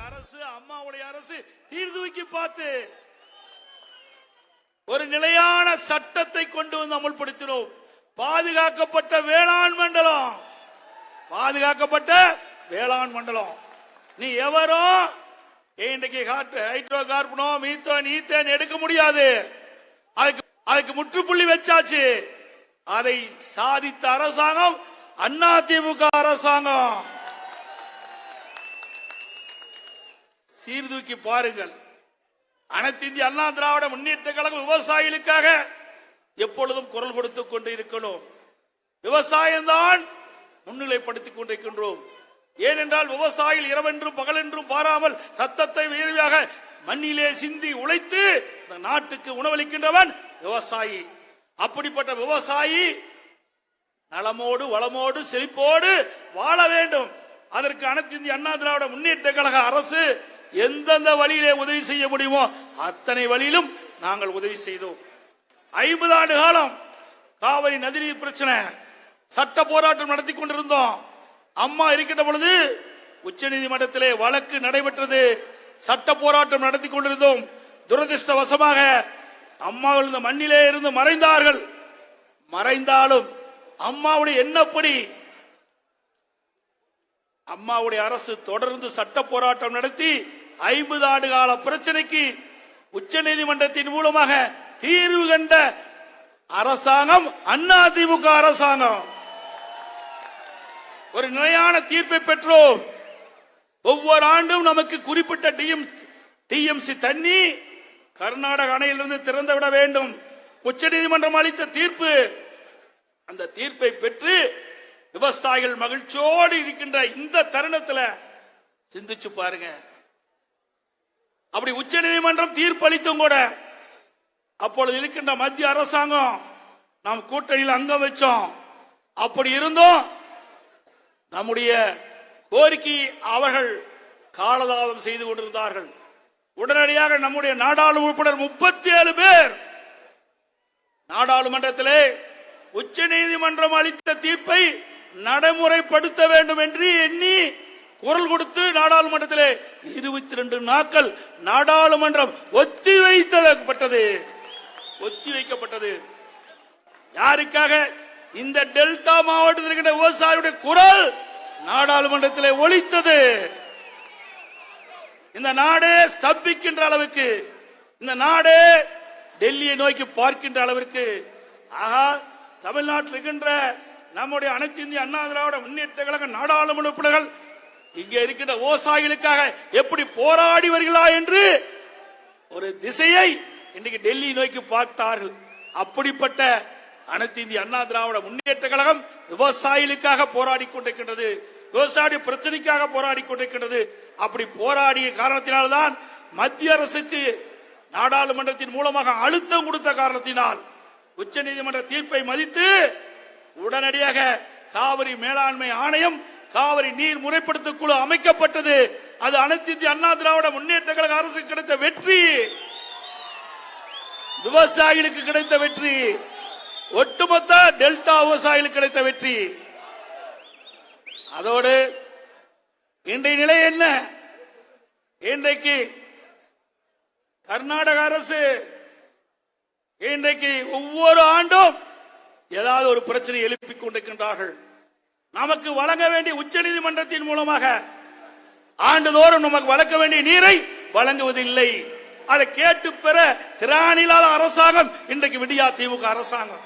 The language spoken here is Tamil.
அரசு, அம்மாவுடைய அரசு தீர்தூக்கி பார்த்து ஒரு நிலையான சட்டத்தை கொண்டு வந்து அமல்படுத்தினோம். பாதுகாக்கப்பட்ட வேளாண் மண்டலம், பாதுகாக்கப்பட்ட வேளாண் மண்டலம். நீ எவரும் இன்றைக்கு ஹைட்ரோ கார்பனோ மீத்தோன் ஈத்தேன் எடுக்க முடியாது. அதுக்கு முற்றுப்புள்ளி வச்சாச்சு. அதை சாதித்த அரசாங்கம் அதிமுக அரசாங்கம். சீர்தூக்கி பாருங்கள். அனைத்து இந்திய அண்ணா திராவிட முன்னேற்ற கழகம் விவசாயிகளுக்காக எப்பொழுதும் குரல் கொடுத்துக் கொண்டு இருக்கணும். விவசாயம்தான் முன்னிலைப்படுத்திக் கொண்டிருக்கின்றோம். ஏனென்றால் விவசாயிகள் இரவென்றும் பகலென்றும் பாராமல் ரத்தத்தை வேர்வையாக மண்ணிலே சிந்தி உழைத்து இந்த நாட்டுக்கு உணவளிக்கின்றவன் விவசாயி. அப்படிப்பட்ட விவசாயி நலமோடு வளமோடு செழிப்போடு வாழ வேண்டும். அதற்கு அனைத்து இந்திய அண்ணா திராவிட முன்னேற்ற கழக அரசு எந்தெந்த வழியிலே உதவி செய்ய முடியுமோ அத்தனை வழியிலும் நாங்கள் உதவி செய்தோம். 50 ஆண்டு காலம் காவிரி நதிநீர் பிரச்சனை சட்ட போராட்டம் நடத்தி கொண்டிருந்தோம். அம்மா இருக்கின்ற பொழுது உச்ச நீதிமன்றத்திலே வழக்கு நடைபெற்றது. சட்ட போராட்டம் நடத்தி கொண்டிருந்தோம். துரதிருஷ்டவசமாக அம்மாவில் இந்த மண்ணிலே இருந்து மறைந்தார்கள். மறைந்தாலும் அம்மாவுடைய எண்ணப்படி அம்மாவுடைய அரசு தொடர்ந்து சட்ட போராட்டம் நடத்தி 50 ஆண்டு கால பிரச்சனைக்கு உச்ச நீதிமன்றத்தின் மூலமாக தீர்வு கண்ட அரசாங்கம் அதிமுக அரசாங்கம். ஒரு நிலையான தீர்ப்பை பெற்றோம். ஒவ்வொரு ஆண்டும் நமக்கு குறிப்பிட்ட டிஎம்சி தண்ணி கர்நாடக அணையிலிருந்து திறந்து விட வேண்டும். உச்ச நீதிமன்றம் அளித்த தீர்ப்பு. அந்த தீர்ப்பை பெற்று விவசாயிகள் மகிழ்ச்சியோடு இருக்கின்ற இந்த தருணத்தில் சிந்திச்சு பாருங்க. அப்படி உச்ச நீதிமன்றம் தீர்ப்பு அளித்தும் கூட அப்பொழுது இருக்கின்ற மத்திய அரசாங்கம் நாம் கூட்டணியில் அங்கம் வச்சோம். அப்படி இருந்தும் நம்முடைய கோரிக்கை அவர்கள் காலதாமதம் செய்து கொண்டிருந்தார்கள். உடனடியாக நம்முடைய நாடாளுமன்ற உறுப்பினர் 37 பேர் நாடாளுமன்றத்திலே உச்ச நீதிமன்றம் அளித்த தீர்ப்பை நடைமுறைப்படுத்த வேண்டும் என்று எண்ணி குரல் கொடுத்து நாடாளுமன்றத்திலே 22 நாட்கள் நாடாளுமன்றம் ஒத்திவைக்கப்பட்டது. யாருக்காக? இந்த டெல்டா மாவட்டத்தில் இருக்கின்ற விவசாயியுடைய குரல் நாடாளுமன்றத்திலே ஒலித்தது. இந்த நாடே ஸ்தம்பிக்கின்ற அளவுக்கு, இந்த நாடே டெல்லியை நோக்கி பார்க்கின்ற அளவிற்கு, ஆஹா, தமிழ்நாட்டில் இருக்கின்ற நம்முடைய அனைத்து இந்திய அண்ணா திராவிட முன்னேற்ற கழக நாடாளுமன்ற உறுப்பினர்கள் இங்கே இருக்கின்ற விவசாயிகளுக்காக எப்படி போராடி வருகிறா என்று ஒரு திசையை இன்றைக்கு டெல்லி நோக்கி பார்த்தார்கள். அப்படிப்பட்ட அனைத்து இந்திய அண்ணா திராவிட முன்னேற்ற கழகம் விவசாயிகளுக்காக போராடி கொண்டிருக்கின்றது. விவசாய பிரச்சனைக்காக போராடி கொண்டிருக்கின்றது. அப்படி போராடிய காரணத்தினால்தான் மத்திய அரசுக்கு நாடாளுமன்றத்தின் மூலமாக அழுத்தம் கொடுத்த காரணத்தினால் உச்ச நீதிமன்ற தீர்ப்பை மதித்து உடனடியாக காவிரி மேலாண்மை ஆணையம், காவிரி நீர் முறைப்படுத்த குழு அமைக்கப்பட்டது. அது அனைத்து இந்திய அண்ணா திராவிட முன்னேற்ற கழக அரசுக்கு கிடைத்த வெற்றி, விவசாயிகளுக்கு கிடைத்த வெற்றி, ஒட்டுமொத்த டெல்டா விவசாயிகளுக்கு கிடைத்த வெற்றி. அதோடு இன்றைய நிலை என்ன? இன்றைக்கு கர்நாடக அரசு இன்றைக்கு ஒவ்வொரு ஆண்டும் ஏதாவது ஒரு பிரச்சனை எழுப்பிக் கொண்டிருக்கின்றார்கள். நமக்கு வழங்க வேண்டிய உச்ச நீதிமன்றத்தின் மூலமாக ஆண்டுதோறும் நமக்கு வழங்க வேண்டிய நீரை வழங்குவதில்லை. அதை கேட்டு பெற திராணிலாத அரசாங்கம் இன்றைக்கு விடியா திமுக அரசாங்கம்.